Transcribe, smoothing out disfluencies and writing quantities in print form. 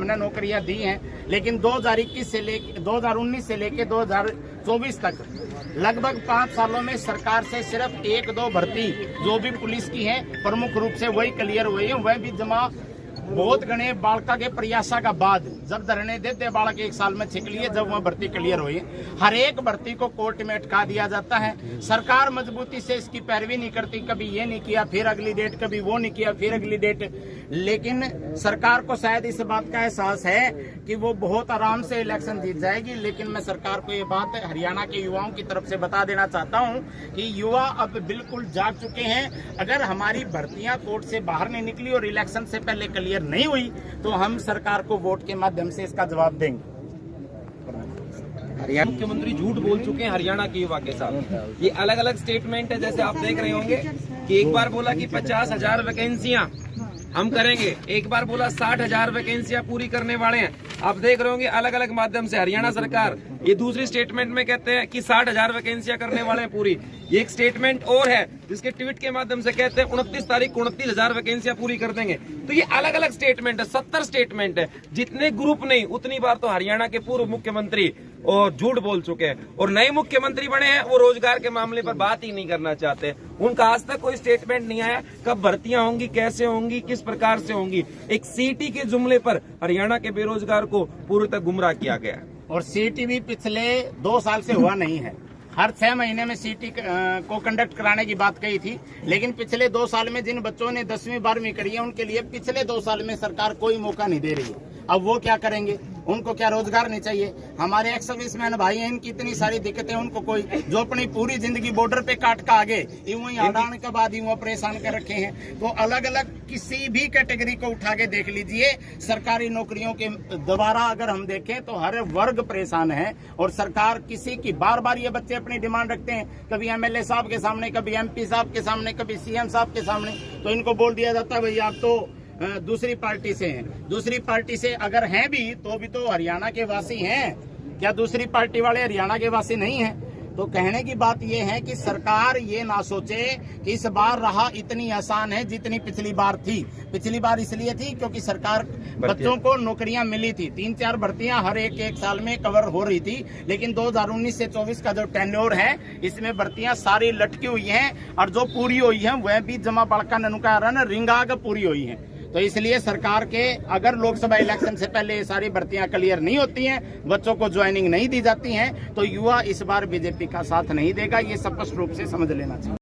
हमने नौकरियां दी हैं, लेकिन 2021 से लेके 2019 से लेके 2024 तक लगभग 5 सालों में सरकार से सिर्फ 1-2 भर्ती जो भी पुलिस की है प्रमुख रूप से वही क्लियर हुई है। वह भी जमा बहुत गणे बालका के प्रयासा का बाद जब धरने देते बालक 1 साल में छिक लिए, जब वह भर्ती क्लियर हुई। हर एक भर्ती को कोर्ट में अटका दिया जाता है। सरकार मजबूती से इसकी पैरवी नहीं करती, कभी ये नहीं किया फिर अगली डेट, कभी वो नहीं किया फिर अगली डेट। लेकिन सरकार को शायद इस बात का एहसास है कि वो बहुत आराम से इलेक्शन जीत जाएगी। लेकिन मैं सरकार को ये बात हरियाणा के युवाओं की तरफ से बता देना चाहता हूँ कि युवा अब बिल्कुल जाग चुके हैं। अगर हमारी भर्तियां कोर्ट से बाहर नहीं निकली और इलेक्शन से पहले क्लियर नहीं हुई तो हम सरकार को वोट के माध्यम से इसका जवाब देंगे। हरियाणा मुख्यमंत्री झूठ बोल चुके हैं हरियाणा के युवा के साथ। ये अलग अलग स्टेटमेंट है, जैसे आप देख रहे होंगे कि एक बार बोला कि 50,000 वैकेंसियां हम करेंगे, एक बार बोला 60,000 वैकेंसियां पूरी करने वाले हैं। आप देख रहे होंगे अलग अलग माध्यम से हरियाणा सरकार ये दूसरी स्टेटमेंट में कहते हैं कि 60,000 वैकेंसियां करने वाले हैं पूरी। ये एक स्टेटमेंट और है जिसके ट्वीट के माध्यम से कहते हैं 29 तारीख को 29,000 वैकेंसियां पूरी कर देंगे। तो ये अलग अलग स्टेटमेंट है, 70 स्टेटमेंट है। जितने ग्रुप नहीं उतनी बार तो हरियाणा के पूर्व मुख्यमंत्री और झूठ बोल चुके हैं, और नए मुख्यमंत्री बने हैं वो रोजगार के मामले पर बात ही नहीं करना चाहते। उनका आज तक कोई स्टेटमेंट नहीं आया कब भर्तियां होंगी, कैसे होंगी, किस प्रकार से होंगी। एक सीटी के जुमले पर हरियाणा के बेरोजगार को पूरी तरह गुमराह किया गया। और सीटी भी पिछले 2 साल से हुआ नहीं है। हर 6 महीने में सीटी को कंडक्ट कराने की बात कही थी, लेकिन पिछले 2 साल में जिन बच्चों ने 10वीं 12वीं करी है उनके लिए पिछले 2 साल में सरकार कोई मौका नहीं दे रही है। अब वो क्या करेंगे? उनको क्या रोजगार नहीं चाहिए? हमारे एक्स सर्विसमैन भाई हैं, इनकी इतनी सारी दिक्कतें, उनको कोई जो अपनी पूरी जिंदगी बॉर्डर पे काट का आगे यूं ही हटाने के बाद यूं परेशान कर रखे हैं। तो अलग अलग किसी भी कैटेगरी को उठा के देख लीजिए, सरकारी नौकरियों के दोबारा अगर हम देखें तो हर वर्ग परेशान है। और सरकार किसी की बार बार ये बच्चे अपनी डिमांड रखते हैं, कभी एमएलए साहब के सामने, कभी एमपी साहब के सामने, कभी सीएम साहब के सामने, तो इनको बोल दिया जाता है भाई आप तो दूसरी पार्टी से हैं। दूसरी पार्टी से अगर हैं भी तो हरियाणा के वासी हैं क्या? दूसरी पार्टी वाले हरियाणा के वासी नहीं हैं? तो कहने की बात यह है कि सरकार ये ना सोचे कि इस बार राह इतनी आसान है जितनी पिछली बार थी। पिछली बार इसलिए थी क्योंकि सरकार बच्चों को नौकरियां मिली थी, 3-4 भर्तियां हर एक साल में कवर हो रही थी। लेकिन 2019 से 24 का जो टेन्योर है इसमें भर्तियां सारी लटकी हुई हैं, और जो पूरी हुई है वह भी जमा बड़का ननुका रन रिंगाग पूरी हुई है। तो इसलिए सरकार के अगर लोकसभा इलेक्शन से पहले ये सारी भर्तियां क्लियर नहीं होती हैं, बच्चों को ज्वाइनिंग नहीं दी जाती हैं, तो युवा इस बार बीजेपी का साथ नहीं देगा। ये स्पष्ट रूप से समझ लेना चाहिए।